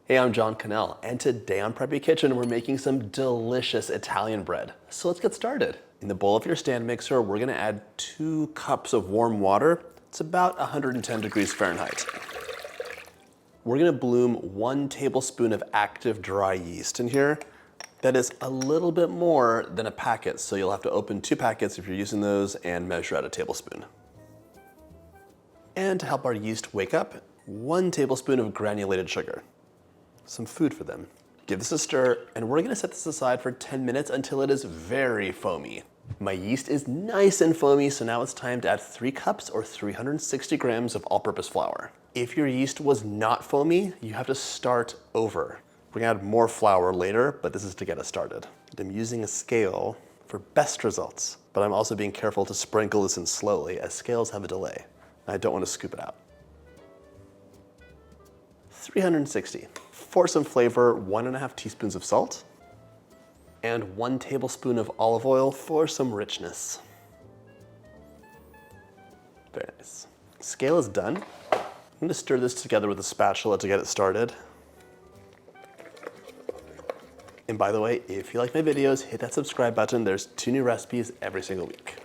Hey, I'm John Cannell, and today on Preppy Kitchen, we're making some delicious Italian bread. So let's get started. In the bowl of your stand mixer, we're gonna add 2 cups of warm water. It's about 110 degrees Fahrenheit. We're gonna bloom 1 tablespoon of active dry yeast in here. That is a little bit more than a packet, so you'll have to open 2 packets if you're using those and measure out a tablespoon. And to help our yeast wake up, 1 tablespoon of granulated sugar. Some food for them. Give this a stir, and we're gonna set this aside for 10 minutes until it is very foamy. My yeast is nice and foamy, so now it's time to add 3 cups or 360 grams of all-purpose flour. If your yeast was not foamy, you have to start over. We're gonna add more flour later, but this is to get us started. I'm using a scale for best results, but I'm also being careful to sprinkle this in slowly as scales have a delay. I don't want to scoop it out. 360. For some flavor, 1½ teaspoons of salt and 1 tablespoon of olive oil for some richness. Very nice. Scale is done. I'm gonna stir this together with a spatula to get it started. And by the way, if you like my videos, hit that subscribe button. There's 2 new recipes every single week.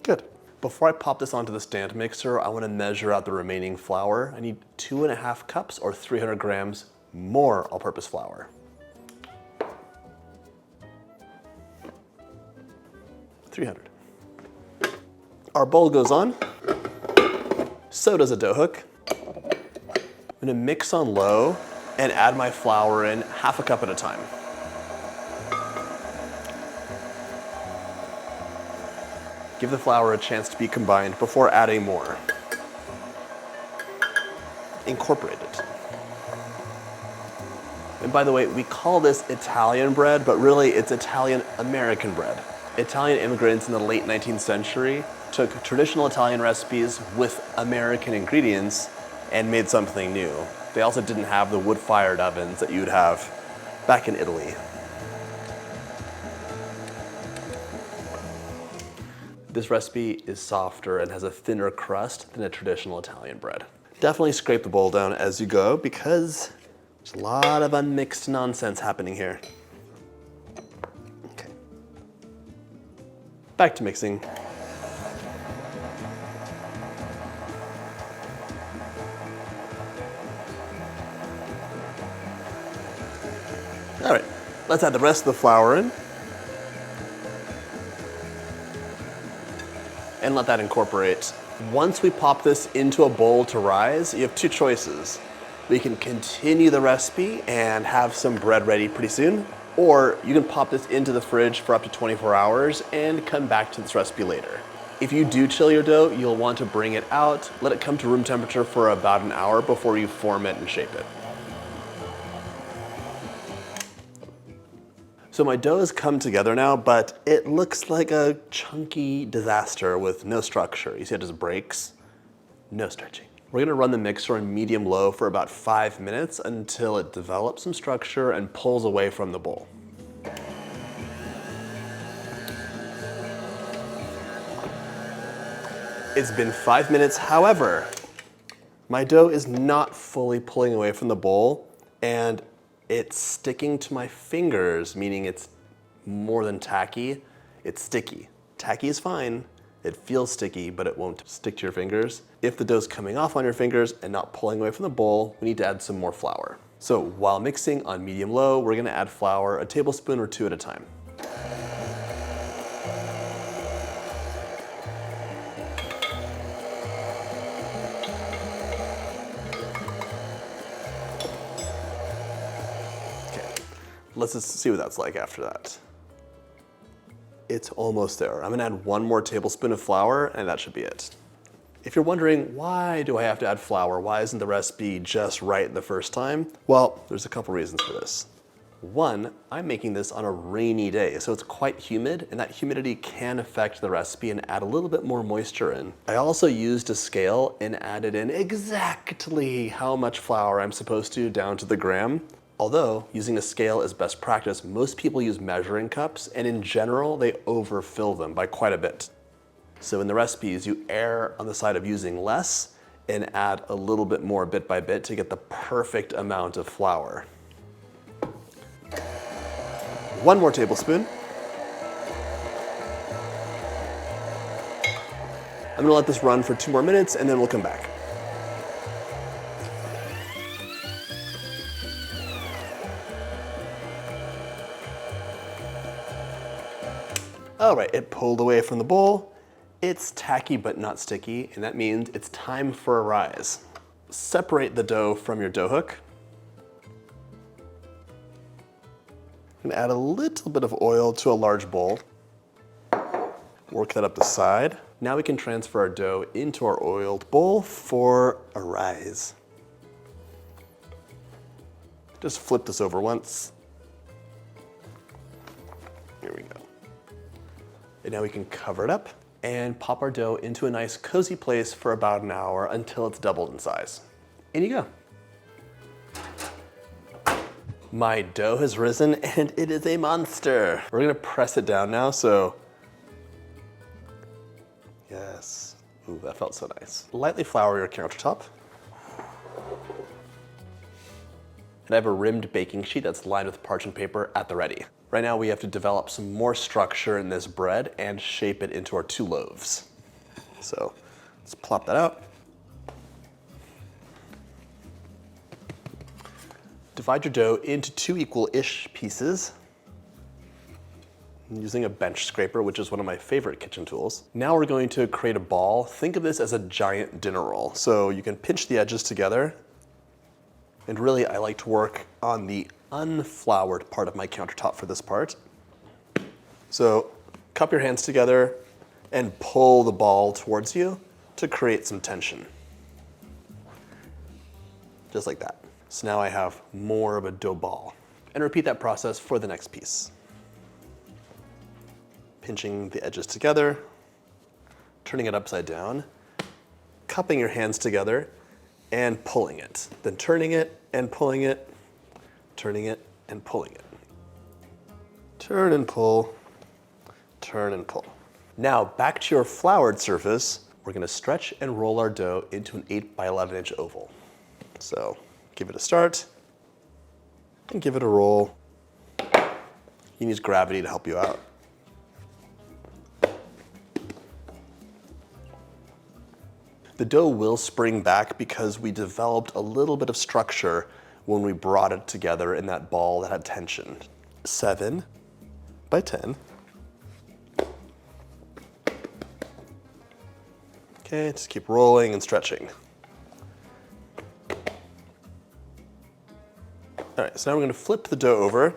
Good. Before I pop this onto the stand mixer, I want to measure out the remaining flour. I need 2½ cups or 300 grams more all-purpose flour. 300. Our bowl goes on. So does a dough hook. I'm going to mix on low and add my flour in 1/2 cup at a time. Give the flour a chance to be combined before adding more. Incorporate it. And by the way, we call this Italian bread, but really it's Italian American bread. Italian immigrants in the late 19th century took traditional Italian recipes with American ingredients and made something new. They also didn't have the wood-fired ovens that you'd have back in Italy. This recipe is softer and has a thinner crust than a traditional Italian bread. Definitely scrape the bowl down as you go because there's a lot of unmixed nonsense happening here. Okay. Back to mixing. All right, let's add the rest of the flour in. And let that incorporate. Once we pop this into a bowl to rise, you have 2 choices. We can continue the recipe and have some bread ready pretty soon, or you can pop this into the fridge for up to 24 hours and come back to this recipe later. If you do chill your dough, you'll want to bring it out, let it come to room temperature for about an hour before you form it and shape it. So my dough has come together now, but it looks like a chunky disaster with no structure. You see it just breaks, no stretching. We're gonna run the mixer on medium-low for about 5 minutes until it develops some structure and pulls away from the bowl. It's been 5 minutes, however, my dough is not fully pulling away from the bowl, and it's sticking to my fingers, meaning it's more than tacky, it's sticky. Tacky is fine, it feels sticky, but it won't stick to your fingers. If the dough's coming off on your fingers and not pulling away from the bowl, we need to add some more flour. So while mixing on medium-low, we're gonna add flour a tablespoon or 2 at a time. Let's just see what that's like after that. It's almost there. I'm gonna add 1 more tablespoon of flour and that should be it. If you're wondering, why do I have to add flour? Why isn't the recipe just right the first time? Well, there's a couple reasons for this. 1, I'm making this on a rainy day, so it's quite humid, and that humidity can affect the recipe and add a little bit more moisture in. I also used a scale and added in exactly how much flour I'm supposed to down to the gram. Although using a scale is best practice, most people use measuring cups, and in general, they overfill them by quite a bit. So in the recipes, you err on the side of using less and add a little bit more bit by bit to get the perfect amount of flour. 1 more tablespoon. I'm gonna let this run for 2 more minutes and then we'll come back. All right, it pulled away from the bowl. It's tacky but not sticky, and that means it's time for a rise. Separate the dough from your dough hook. And add a little bit of oil to a large bowl. Work that up the side. Now we can transfer our dough into our oiled bowl for a rise. Just flip this over once. Here we go. And now we can cover it up and pop our dough into a nice cozy place for about an hour until it's doubled in size. In you go. My dough has risen and it is a monster. We're gonna press it down now, so. Yes, ooh, that felt so nice. Lightly flour your countertop. And I have a rimmed baking sheet that's lined with parchment paper at the ready. Right now we have to develop some more structure in this bread and shape it into our 2 loaves. So let's plop that out. Divide your dough into 2 equal-ish pieces. I'm using a bench scraper, which is one of my favorite kitchen tools. Now we're going to create a ball. Think of this as a giant dinner roll. So you can pinch the edges together. And really, I like to work on the unfloured part of my countertop for this part. So cup your hands together and pull the ball towards you to create some tension. Just like that. So now I have more of a dough ball. And repeat that process for the next piece. Pinching the edges together, turning it upside down, cupping your hands together, and pulling it. Then turning it and pulling it, turning it and pulling it. Turn and pull, turn and pull. Now back to your floured surface, we're gonna stretch and roll our dough into an 8 by 11 inch oval. So give it a start and give it a roll. You need gravity to help you out. The dough will spring back because we developed a little bit of structure when we brought it together in that ball that had tension. 7 by 10. Okay, just keep rolling and stretching. All right, so now we're gonna flip the dough over.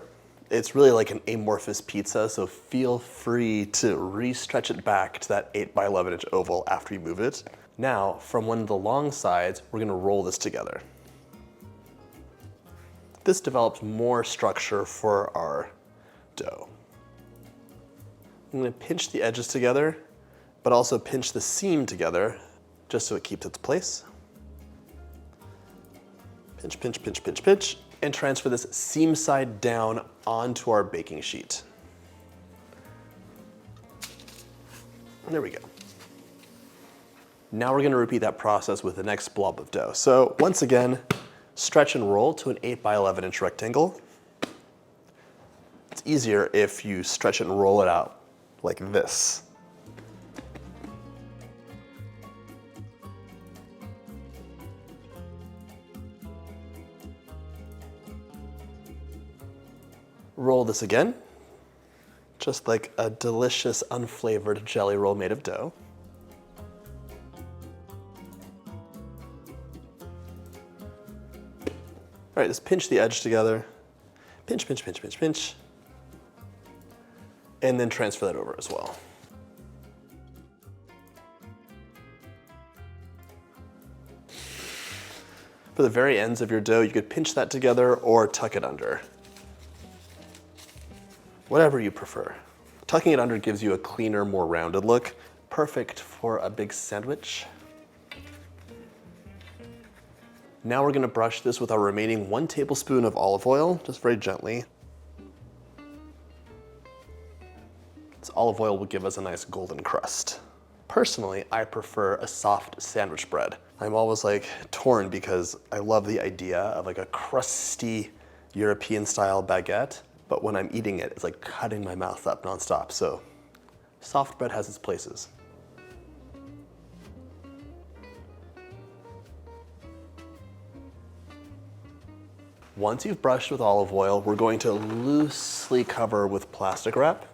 It's really like an amorphous pizza, so feel free to re-stretch it back to that 8 by 11 inch oval after you move it. Now, from one of the long sides, we're gonna roll this together. This develops more structure for our dough. I'm gonna pinch the edges together, but also pinch the seam together, just so it keeps its place. Pinch, pinch, pinch, pinch, pinch, and transfer this seam side down onto our baking sheet. There we go. Now we're gonna repeat that process with the next blob of dough. So once again, stretch and roll to an 8 by 11 inch rectangle. It's easier if you stretch it and roll it out like this. Roll this again, just like a delicious unflavored jelly roll made of dough. All right, just pinch the edge together. Pinch, pinch, pinch, pinch, pinch. And then transfer that over as well. For the very ends of your dough, you could pinch that together or tuck it under. Whatever you prefer. Tucking it under gives you a cleaner, more rounded look. Perfect for a big sandwich. Now we're gonna brush this with our remaining 1 tablespoon of olive oil, just very gently. This olive oil will give us a nice golden crust. Personally, I prefer a soft sandwich bread. I'm always like torn because I love the idea of like a crusty European style baguette, but when I'm eating it, it's like cutting my mouth up nonstop. So soft bread has its places. Once you've brushed with olive oil, we're going to loosely cover with plastic wrap.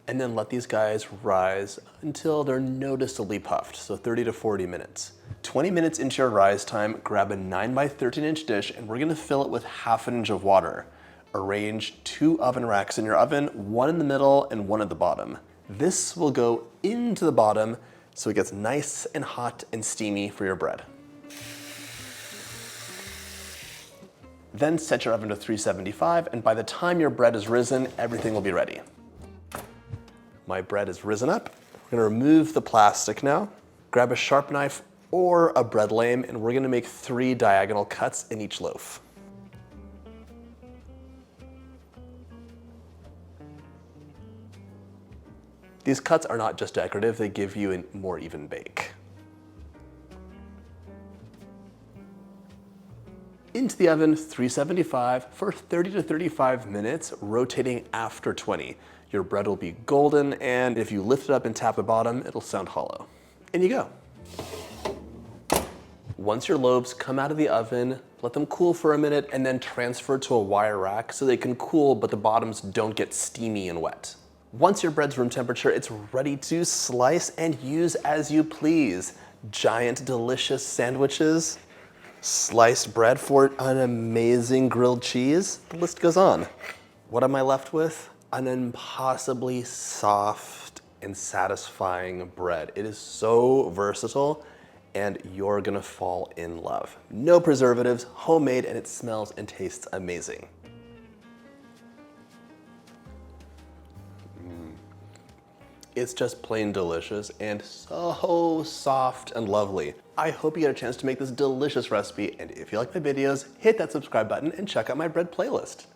And then let these guys rise until they're noticeably puffed, so 30 to 40 minutes. 20 minutes into your rise time, grab a 9 by 13 inch dish and we're gonna fill it with ½ inch of water. Arrange 2 oven racks in your oven, 1 in the middle and 1 at the bottom. This will go into the bottom so it gets nice and hot and steamy for your bread. Then set your oven to 375 and by the time your bread is risen, everything will be ready. My bread is risen up. We're gonna remove the plastic now. Grab a sharp knife or a bread lame and we're gonna make 3 diagonal cuts in each loaf. These cuts are not just decorative, they give you a more even bake. Into the oven, 375 for 30 to 35 minutes, rotating after 20. Your bread will be golden, and if you lift it up and tap the bottom, it'll sound hollow. In you go. Once your loaves come out of the oven, let them cool for a minute and then transfer to a wire rack so they can cool but the bottoms don't get steamy and wet. Once your bread's room temperature, it's ready to slice and use as you please. Giant, delicious sandwiches, sliced bread for an amazing grilled cheese. The list goes on. What am I left with? An impossibly soft and satisfying bread. It is so versatile and you're gonna fall in love. No preservatives, homemade, and it smells and tastes amazing. It's just plain delicious and so soft and lovely. I hope you get a chance to make this delicious recipe, and if you like my videos, hit that subscribe button and check out my bread playlist.